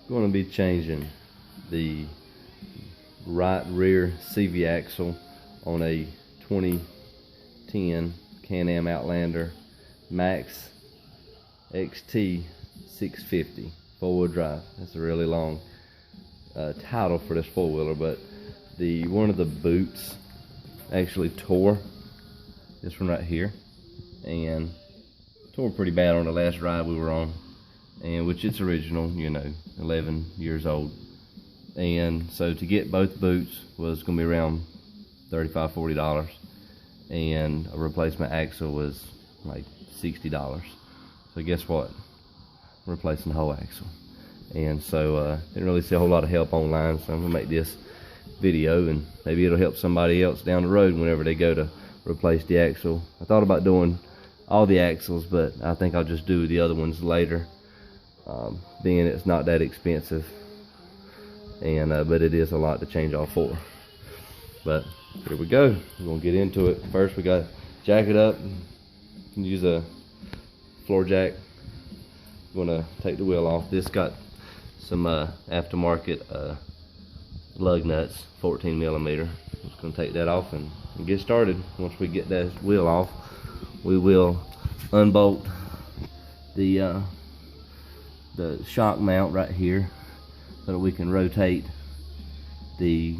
going to be changing the right rear CV axle on a 2010 Can Am Outlander Max XT 650 four-wheel drive. That's a really long title for this four-wheeler, but one of the boots actually tore. This one right here, and tore pretty bad on the last ride we were on, and which it's original, you know, 11 years old. And so to get both boots was gonna be around $35–40, and a replacement axle was like $60. So guess what? Replacing the whole axle. And so didn't really see a whole lot of help online, so I'm gonna make this video, and maybe it'll help somebody else down the road whenever they go to replace the axle. I thought about doing all the axles, but I think I'll just do the other ones later, being it's not that expensive, and but it is a lot to change all four. But here we go, we're gonna get into it. First we got to jack it up. You can use a floor jack. I'm gonna take the wheel off. This got some aftermarket lug nuts, 14mm. Just gonna take that off and get started. Once we get that wheel off, we will unbolt the shock mount right here so that we can rotate the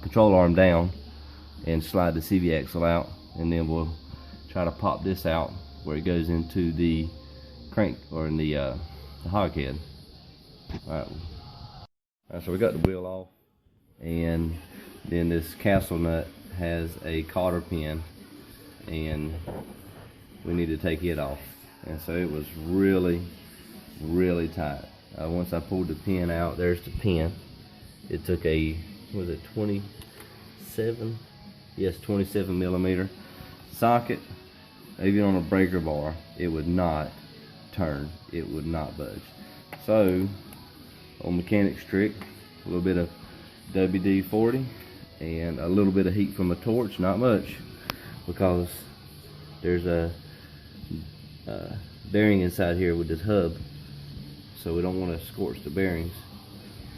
control arm down and slide the CV axle out, and then we'll try to pop this out where it goes into the crank, or in the hog head. Alright, so we got the wheel off, and then this castle nut has a cotter pin, and we need to take it off. And so it was really tight. Once I pulled the pin out, there's the pin. It took a, was it 27? Yes, 27mm socket. Even on a breaker bar, it would not turn, it would not budge. So on mechanic's trick, a little bit of WD-40 and a little bit of heat from a torch, not much, because there's a bearing inside here with this hub, so we don't want to scorch the bearings.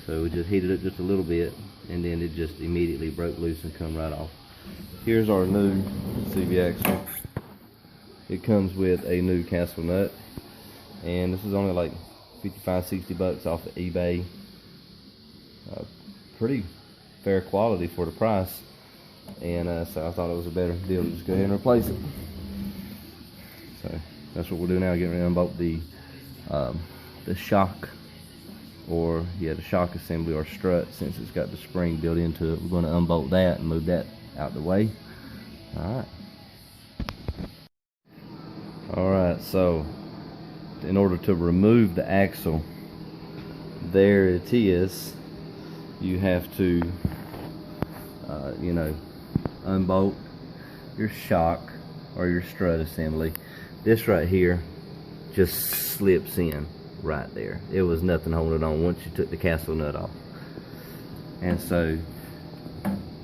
So we just heated it just a little bit, and then it just immediately broke loose and come right off. Here's our new CV axle. It comes with a new castle nut, and this is only like $55–60 off of eBay. Pretty fair quality for the price, and so I thought it was a better deal to just go ahead and replace it. So that's what we'll do now, get ready to unbolt the shock, or yeah, the shock assembly or strut, since it's got the spring built into it. We're going to unbolt that and move that out the way. Alright, so in order to remove the axle, there it is, you have to you know, unbolt your shock or your strut assembly. This right here just slips in right there. It was nothing holding it on once you took the castle nut off. And so,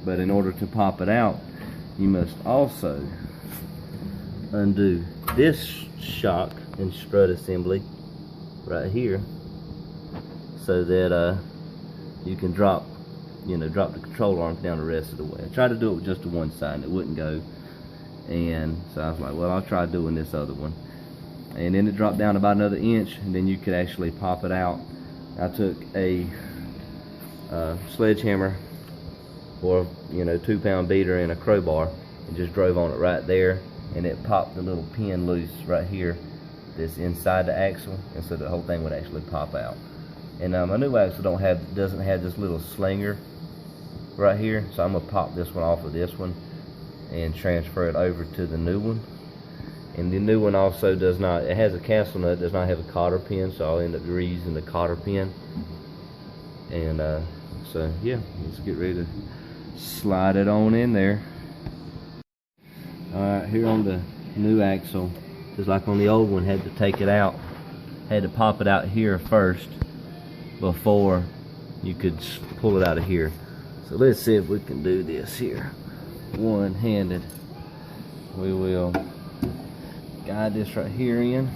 but in order to pop it out, you must also undo this shock and strut assembly right here, so that you can drop the control arms down the rest of the way. I tried to do it with just the one side and it wouldn't go, and so I was like, well, I'll try doing this other one. And then it dropped down about another inch, and then you could actually pop it out. I took a sledgehammer, or 2-pound beater, and a crowbar, and just drove on it right there, and it popped the little pin loose right here that's inside the axle, and so the whole thing would actually pop out. And my new axle doesn't have this little slinger right here, so I'm gonna pop this one off of this one and transfer it over to the new one. And the new one also does not, it has a castle nut, does not have a cotter pin, so I'll end up reusing the cotter pin. And so yeah, let's get ready to slide it on in there. Alright, here on the new axle, just like on the old one, had to take it out, had to pop it out here first before you could pull it out of here. So let's see if we can do this here one-handed. We will guide this right here in,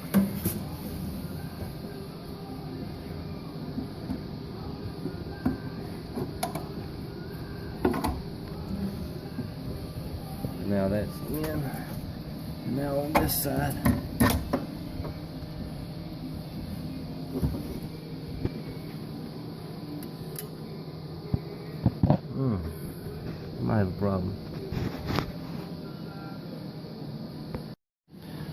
now that's in. Now on this side. Might have a problem.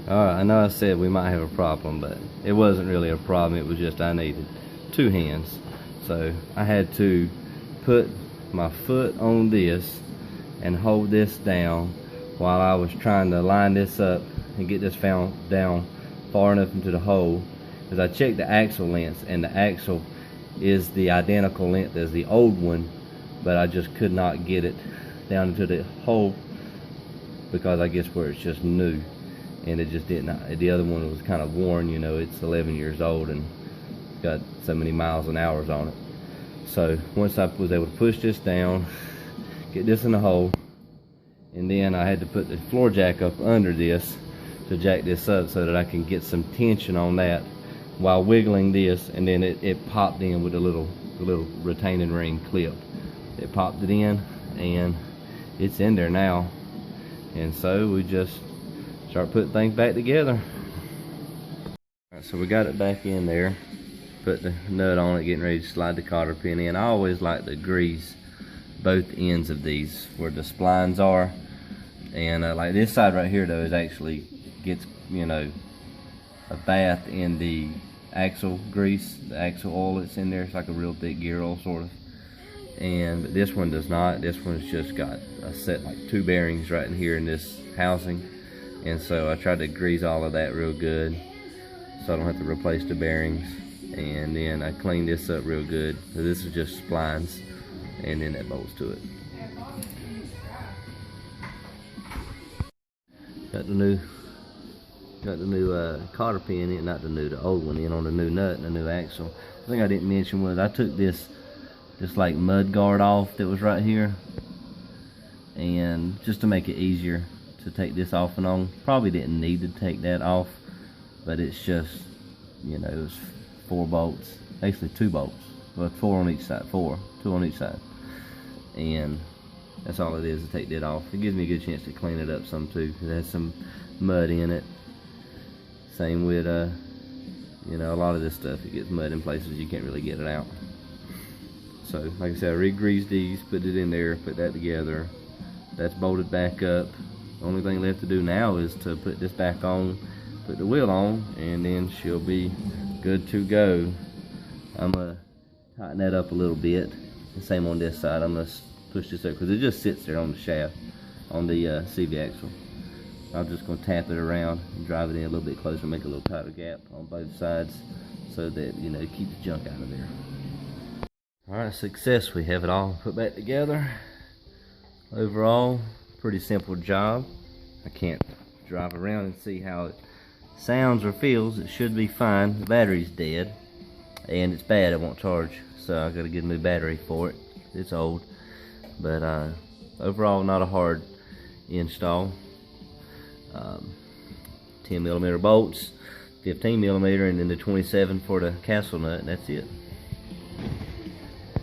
Alright, I know I said we might have a problem, but it wasn't really a problem. It was just I needed two hands. So I had to put my foot on this and hold this down while I was trying to line this up and get this found down far enough into the hole. Because I checked the axle length, and the axle is the identical length as the old one, but I just could not get it down into the hole because I guess where it's just new, and it just didn't. The other one was kind of worn, you know, it's 11 years old and got so many miles and hours on it. So once I was able to push this down, get this in the hole, and then I had to put the floor jack up under this to jack this up so that I can get some tension on that while wiggling this, and then it popped in with a little retaining ring clip. It popped it in, and it's in there now. And so we just start putting things back together. Alright, so we got it back in there, put the nut on it, getting ready to slide the cotter pin in. I always like to grease both ends of these where the splines are, and like this side right here though is actually gets, you know, a bath in the axle grease, the axle oil that's in there. It's like a real thick gear oil sort of. And this one does not. This one's just got a set like two bearings right in here in this housing, and so I tried to grease all of that real good so I don't have to replace the bearings. And then I cleaned this up real good. So this is just splines, and then that bolts to it. Got the new cotter pin in, not the new, the old one in on the new nut and the new axle. The thing I didn't mention was I took this like mud guard off that was right here, and just to make it easier to take this off and on. Probably didn't need to take that off, but it's just, you know, it was 4 bolts, actually 2 bolts, but 4 on each side, 2 on each side, and that's all it is to take that off. It gives me a good chance to clean it up some too, because it has some mud in it. Same with you know, a lot of this stuff, it gets mud in places you can't really get it out. So like I said, I re-greased these, put it in there, put that together. That's bolted back up. The only thing left to do now is to put this back on, put the wheel on, and then she'll be good to go. I'm gonna tighten that up a little bit. The same on this side. I'm gonna push this up because it just sits there on the shaft, on the CV axle. I'm just gonna tap it around and drive it in a little bit closer, make a little tighter gap on both sides so that, you know, it keeps junk out of there. Alright, success. We have it all put back together. Overall, pretty simple job. I can't drive around and see how it sounds or feels. It should be fine. The battery's dead, and it's bad, it won't charge, so I gotta get a new battery for it. It's old, but overall not a hard install. 10mm bolts, 15mm, and then the 27 for the castle nut, and that's it.